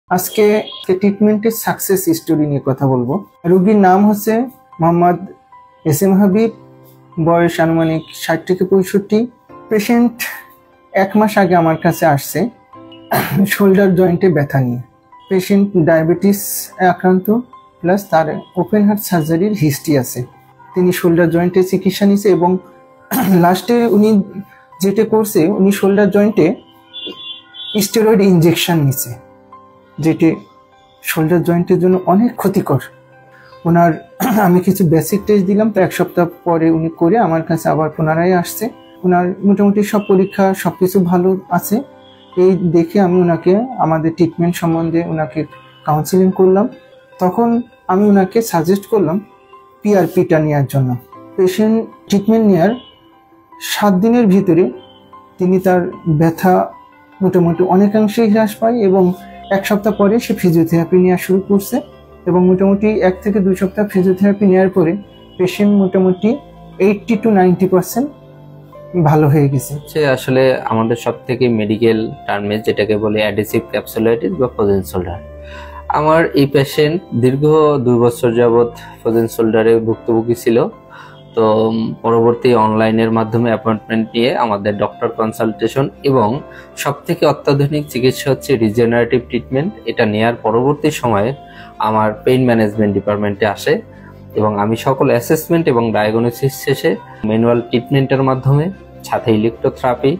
আজকে ট্রিটমেন্টের success story নিয়ে কথা বলবো। রোগীর নাম হচ্ছে মোহাম্মদ এস এম হাবিব, বয়স আনুমানিক 60 থেকে 65। পেশেন্ট 1 মাস আগে আমার কাছে আসছে শোল্ডার জয়েন্টে ব্যথা নিয়ে। পেশেন্ট ডায়াবেটিস আক্রান্ত, প্লাস তার ওপেন হার্ট সার্জারির হিস্ট্রি আছে। তিনি শোল্ডার জয়েন্টে চিকিৎসা নিছে এবং লাস্টে উনি যেটা করছে, উনি শোল্ডার জয়েন্টে স্টেরয়েড ইনজেকশন নিছে, যেটি শোল্ডার জয়েন্টের জন্য অনেক ক্ষতিকর। ওনার আমি কিছু বেসিক টেস্ট দিলাম, তো 1 সপ্তাহ পরে উনি করে আমার কাছে আবার পুনরায় আসছে। ওনার মোটামুটি সব পরীক্ষা সব কিছু ভালো আছে। এই দেখে আমি ওনাকে আমাদের ট্রিটমেন্ট সম্বন্ধে ওনাকে কাউন্সিলিং করলাম। তখন আমি ওনাকে সাজেস্ট করলাম পিআরপিটা নেওয়ার জন্য। পেশেন্ট ট্রিটমেন্ট নেওয়ার 7 দিনের ভিতরে তিনি তার ব্যথা মোটামুটি অনেকাংশেই হ্রাস পায় এবং 1 সপ্তাহ পরে সে ফিজিওথেরাপি নেওয়া শুরু করছে এবং মোটামুটি 1 থেকে 2 সপ্তাহ ফিজিওথেরাপি নেওয়ার পরে পেশেন্ট মোটামুটি 80 to 90% ভালো হয়ে গেছে। সে আসলে আমাদের সব থেকে মেডিকেল টার্মে যেটাকে বলে অ্যাডহেসিভ ক্যাপসুলাইটিস বা ফ্রোজেন শোল্ডার। আমার এই পেশেন্ট দীর্ঘ 2 বছর যাবৎ ফ্রোজেন শোল্ডারে ভুক্তভোগী ছিল। তো পরবর্তী অনলাইনের মাধ্যমে অ্যাপয়েন্টমেন্ট নিয়ে আমাদের ডক্টর কনসালটেশন এবং সব থেকে অত্যাধুনিক চিকিৎসা হচ্ছে রিজেনারেটিভ ট্রিটমেন্ট। এটা নেওয়ার পরবর্তী সময়ে আমার পেইন ম্যানেজমেন্ট ডিপার্টমেন্টে আসে এবং আমি সকল অ্যাসেসমেন্ট এবং ডায়াগনোসিস শেষে ম্যানুয়াল ট্রিটমেন্টের মাধ্যমে সাথে ইলেকট্রোথেরাপি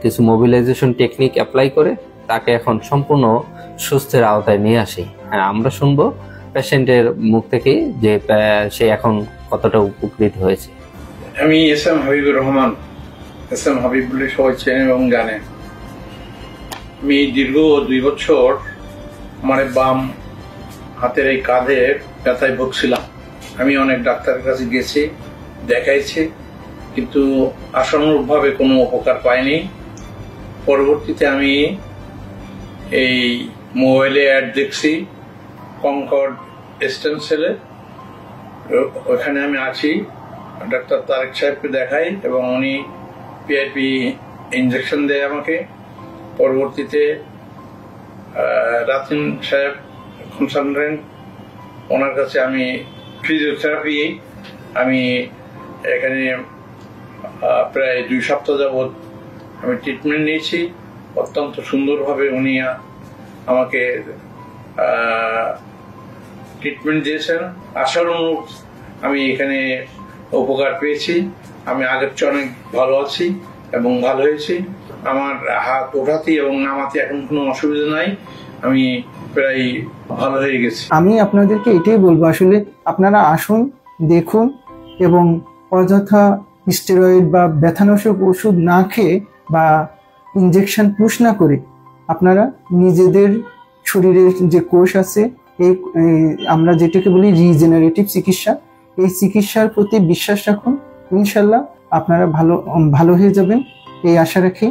কিছু মোবিলাইজেশন টেকনিক অ্যাপ্লাই করে তাকে এখন সম্পূর্ণ সুস্থের আওতায় নিয়ে আসি। হ্যাঁ, আমরা শুনবো পেশেন্টের মুখ থেকে যে সে এখন কতটা উপকৃত হয়েছে। আমি S M Habibur Rahman, S M Habib বলে সবাই চেনে এবং জানে। আমি দীর্ঘ 2 বছর আমার বাম হাতের এই কাঁধে ব্যথায় ভুগছিলাম। আমি অনেক ডাক্তারের কাছে গেছি, দেখাইছি, কিন্তু আশানুরূপভাবে কোনো উপকার পাইনি। পরবর্তীতে আমি এই মোবাইলে অ্যাড দেখছি কনকর্ড স্টেনসেলে, ওখানে আমি আছি, ডাক্তার তারেক সাহেবকে দেখাই এবং উনি পিআরপি ইনজেকশন দেয় আমাকে। পরবর্তীতে রাতিন সাহেব কনসালটেন্ট, ওনার কাছে আমি ফিজিওথেরাপি আমি এখানে প্রায় 2 সপ্তাহ যাবৎ আমি ট্রিটমেন্ট নিয়েছি। অত্যন্ত সুন্দরভাবে উনি আমাকে ট্রিটমেন্ট দিয়েছেন। আশানুরূপ আমি এখানে উপকার পেয়েছি। আমি আগের চেয়ে অনেক ভালো আছি এবং ভালো হয়েছি। আমার হাত ওঠাতে এবং নামাতে এখন কোনো অসুবিধা নাই, আমি প্রায় ভালো হয়ে গেছি। আমি আপনাদেরকে এটাই বলবো, আসলে আপনারা আসুন, দেখুন এবং অযথা স্টেরয়েড বা ব্যথানাশক ওষুধ না খেয়ে বা ইনজেকশন পুশ না করে আপনারা নিজেদের শরীরের যে কোষ আছে, এই আমরা যেটাকে বলি রিজেনারেটিভ চিকিৎসা, এই চিকিৎসার প্রতি বিশ্বাস রাখুন। ইনশাল্লাহ আপনারা ভালো হয়ে যাবেন, এই আশা রাখি।